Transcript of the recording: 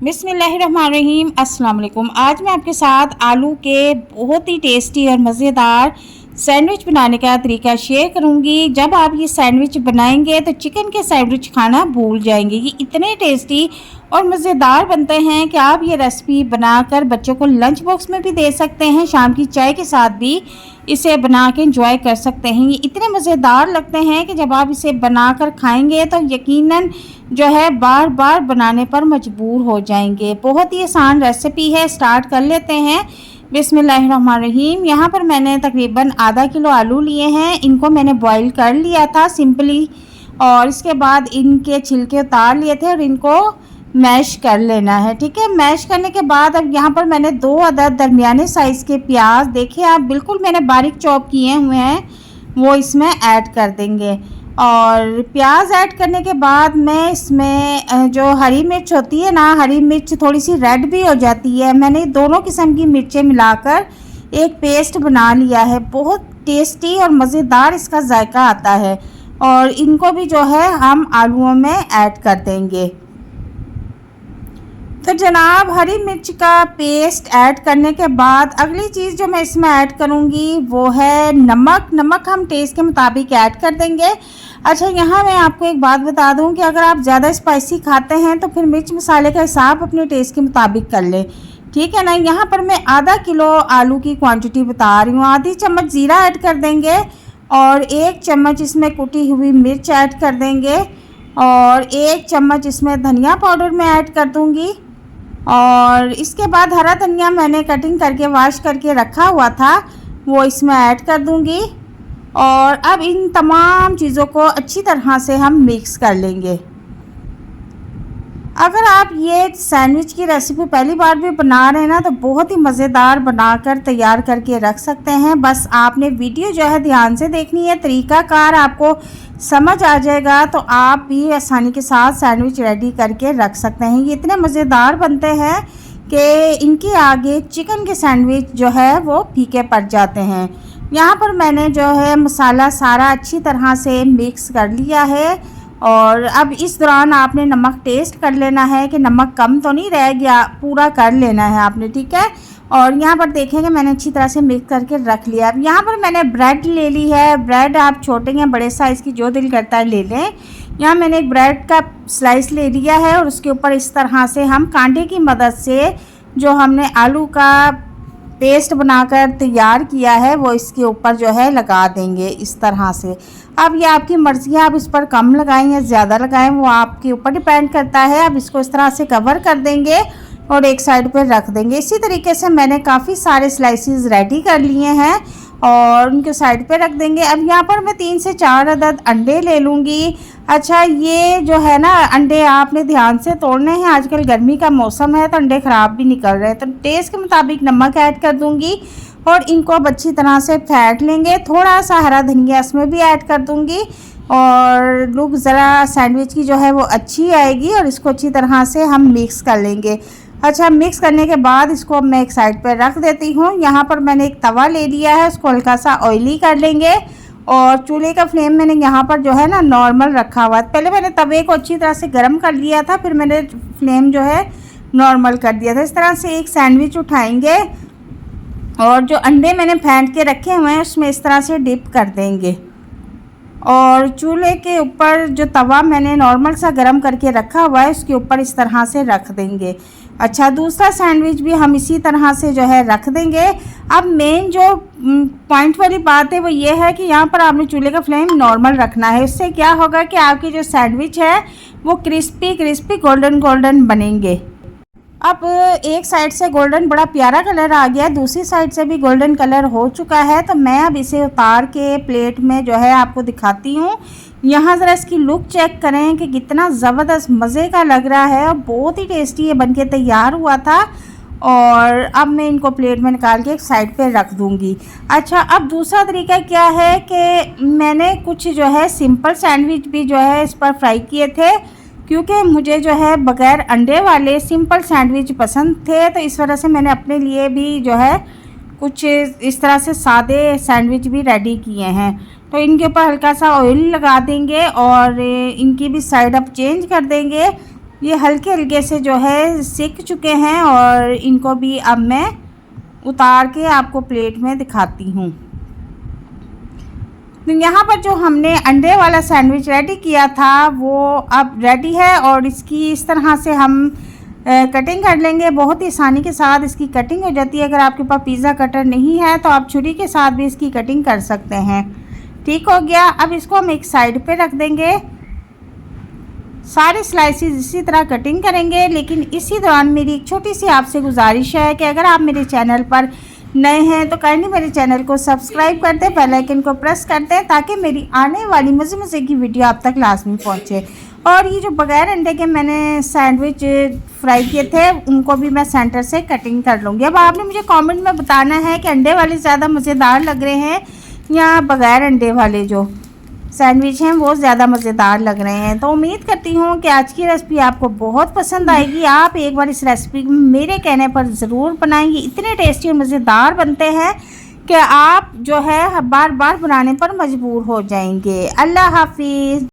बिस्मिल्लाहिर्रहमानिर्रहीम अस्सलाम वालेकुम। आज मैं आपके साथ आलू के बहुत ही टेस्टी और मज़ेदार सैंडविच बनाने का तरीका शेयर करूंगी। जब आप ये सैंडविच बनाएंगे तो चिकन के सैंडविच खाना भूल जाएंगे। ये इतने टेस्टी और मज़ेदार बनते हैं कि आप ये रेसिपी बनाकर बच्चों को लंच बॉक्स में भी दे सकते हैं, शाम की चाय के साथ भी इसे बना के एंजॉय कर सकते हैं। ये इतने मज़ेदार लगते हैं कि जब आप इसे बनाकर खाएंगे तो यकीनन जो है बार बार बनाने पर मजबूर हो जाएंगे। बहुत ही आसान रेसिपी है, स्टार्ट कर लेते हैं। बिस्मिल्लाहिर्रहमानिर्रहीम। यहाँ पर मैंने तकरीबन आधा किलो आलू लिए हैं। इनको मैंने बॉईल कर लिया था सिंपली, और इसके बाद इनके छिलके उतार लिए थे और इनको मैश कर लेना है। ठीक है, मैश करने के बाद अब यहाँ पर मैंने 2 अदद दरमियाने साइज़ के प्याज, देखिए आप बिल्कुल मैंने बारीक चॉप किए हुए हैं, वो इसमें ऐड कर देंगे। और प्याज ऐड करने के बाद मैं इसमें जो हरी मिर्च होती है ना, हरी मिर्च थोड़ी सी रेड भी हो जाती है, मैंने दोनों किस्म की मिर्चें मिलाकर एक पेस्ट बना लिया है। बहुत टेस्टी और मज़ेदार इसका जायका आता है, और इनको भी जो है हम आलूओं में ऐड कर देंगे। तो जनाब, हरी मिर्च का पेस्ट ऐड करने के बाद अगली चीज़ जो मैं इसमें ऐड करूँगी वो है नमक। नमक हम टेस्ट के मुताबिक ऐड कर देंगे। अच्छा, यहाँ मैं आपको एक बात बता दूँ कि अगर आप ज़्यादा स्पाइसी खाते हैं तो फिर मिर्च मसाले का हिसाब अपने टेस्ट के मुताबिक कर लें, ठीक है ना। यहाँ पर मैं आधा किलो आलू की क्वांटिटी बता रही हूँ। आधी चम्मच ज़ीरा ऐड कर देंगे, और 1 चम्मच इसमें कुटी हुई मिर्च ऐड कर देंगे, और 1 चम्मच इसमें धनिया पाउडर में ऐड कर दूँगी। और इसके बाद हरा धनिया मैंने कटिंग करके वॉश करके रखा हुआ था, वो इसमें ऐड कर दूंगी। और अब इन तमाम चीज़ों को अच्छी तरह से हम मिक्स कर लेंगे। अगर आप ये सैंडविच की रेसिपी पहली बार भी बना रहे हैं ना, तो बहुत ही मज़ेदार बनाकर तैयार करके रख सकते हैं। बस आपने वीडियो जो है ध्यान से देखनी है, तरीक़ाकार आपको समझ आ जाएगा तो आप भी आसानी के साथ सैंडविच रेडी करके रख सकते हैं। ये इतने मज़ेदार बनते हैं कि इनके आगे चिकन के सैंडविच जो है वो फीके पड़ जाते हैं। यहाँ पर मैंने जो है मसाला सारा अच्छी तरह से मिक्स कर लिया है, और अब इस दौरान आपने नमक टेस्ट कर लेना है कि नमक कम तो नहीं रह गया, पूरा कर लेना है आपने, ठीक है। और यहाँ पर देखेंगे मैंने अच्छी तरह से मिक्स करके रख लिया। अब यहाँ पर मैंने ब्रेड ले ली है। ब्रेड आप छोटे या बड़े साइज़ की जो दिल करता है ले लें। यहाँ मैंने एक ब्रेड का स्लाइस ले लिया है, और उसके ऊपर इस तरह से हम कांटे की मदद से जो हमने आलू का पेस्ट बनाकर तैयार किया है वो इसके ऊपर जो है लगा देंगे इस तरह से। अब ये आपकी मर्ज़ी है, आप इस पर कम लगाएं या ज़्यादा लगाएं, वो आपके ऊपर डिपेंड करता है। अब इसको इस तरह से कवर कर देंगे और एक साइड पर रख देंगे। इसी तरीके से मैंने काफ़ी सारे स्लाइसेस रेडी कर लिए हैं और उनके साइड पे रख देंगे। अब यहाँ पर मैं 3 से 4 अदद अंडे ले लूँगी। अच्छा, ये जो है ना, अंडे आपने ध्यान से तोड़ने हैं, आजकल गर्मी का मौसम है तो अंडे ख़राब भी निकल रहे हैं। तो टेस्ट के मुताबिक नमक ऐड कर दूँगी, और इनको अब अच्छी तरह से फेंट लेंगे। थोड़ा सा हरा धनिया इसमें भी ऐड कर दूँगी, और लुक ज़रा सैंडविच की जो है वो अच्छी आएगी। और इसको अच्छी तरह से हम मिक्स कर लेंगे। अच्छा, मिक्स करने के बाद इसको मैं एक साइड पर रख देती हूँ। यहाँ पर मैंने एक तवा ले लिया है, उसको हल्का सा ऑयली कर लेंगे, और चूल्हे का फ्लेम मैंने यहाँ पर जो है ना नॉर्मल रखा हुआ है। पहले मैंने तवे को अच्छी तरह से गर्म कर लिया था, फिर मैंने फ्लेम जो है नॉर्मल कर दिया था। इस तरह से एक सैंडविच उठाएंगे, और जो अंडे मैंने फेंट के रखे हुए हैं उसमें इस तरह से डिप कर देंगे, और चूल्हे के ऊपर जो तवा मैंने नॉर्मल सा गर्म करके रखा हुआ है उसके ऊपर इस तरह से रख देंगे। अच्छा, दूसरा सैंडविच भी हम इसी तरह से जो है रख देंगे। अब मेन जो पॉइंट वाली बात है वो ये है कि यहाँ पर आपने चूल्हे का फ्लेम नॉर्मल रखना है। इससे क्या होगा कि आपकी जो सैंडविच है वो क्रिस्पी क्रिस्पी गोल्डन गोल्डन बनेंगे। अब एक साइड से गोल्डन बड़ा प्यारा कलर आ गया, दूसरी साइड से भी गोल्डन कलर हो चुका है। तो मैं अब इसे उतार के प्लेट में जो है आपको दिखाती हूँ। यहाँ ज़रा इसकी लुक चेक करें कि कितना ज़बरदस्त मज़े का लग रहा है, और बहुत ही टेस्टी ये बनके तैयार हुआ था। और अब मैं इनको प्लेट में निकाल के एक साइड पे रख दूँगी। अच्छा, अब दूसरा तरीका क्या है कि मैंने कुछ जो है सिंपल सैंडविच भी जो है इस पर फ्राई किए थे, क्योंकि मुझे जो है बग़ैर अंडे वाले सिंपल सैंडविच पसंद थे। तो इस वजह से मैंने अपने लिए भी जो है कुछ इस तरह से सादे सैंडविच भी रेडी किए हैं। तो इनके ऊपर हल्का सा ऑयल लगा देंगे, और इनकी भी साइड अप चेंज कर देंगे, ये हल्के हल्के से जो है सिक चुके हैं और इनको भी अब मैं उतार के आपको प्लेट में दिखाती हूँ। तो यहाँ पर जो हमने अंडे वाला सैंडविच रेडी किया था वो अब रेडी है और इसकी इस तरह से हम कटिंग कर लेंगे। बहुत ही आसानी के साथ इसकी कटिंग हो जाती है। अगर आपके पास पिज़्ज़ा कटर नहीं है तो आप छुरी के साथ भी इसकी कटिंग कर सकते हैं। ठीक हो गया। अब इसको हम एक साइड पे रख देंगे। सारे स्लाइसेस इसी तरह कटिंग करेंगे, लेकिन इसी दौरान मेरी एक छोटी सी आपसे गुजारिश है कि अगर आप मेरे चैनल पर नए हैं तो काइंडली मेरे चैनल को सब्सक्राइब कर दें, बेल आइकन को प्रेस कर दें ताकि मेरी आने वाली मज़े मज़े की वीडियो आप तक लाजमी पहुंचे। और ये जो बगैर अंडे के मैंने सैंडविच फ्राई किए थे उनको भी मैं सेंटर से कटिंग कर लूँगी। अब आपने मुझे कमेंट में बताना है कि अंडे वाले ज़्यादा मज़ेदार लग रहे हैं या बगैर अंडे वाले जो सैंडविच हैं वो ज़्यादा मज़ेदार लग रहे हैं। तो उम्मीद करती हूँ कि आज की रेसिपी आपको बहुत पसंद आएगी। आप एक बार इस रेसिपी मेरे कहने पर ज़रूर बनाएंगे। इतने टेस्टी और मज़ेदार बनते हैं कि आप जो है बार बार बनाने पर मजबूर हो जाएंगे। अल्लाह हाफिज़।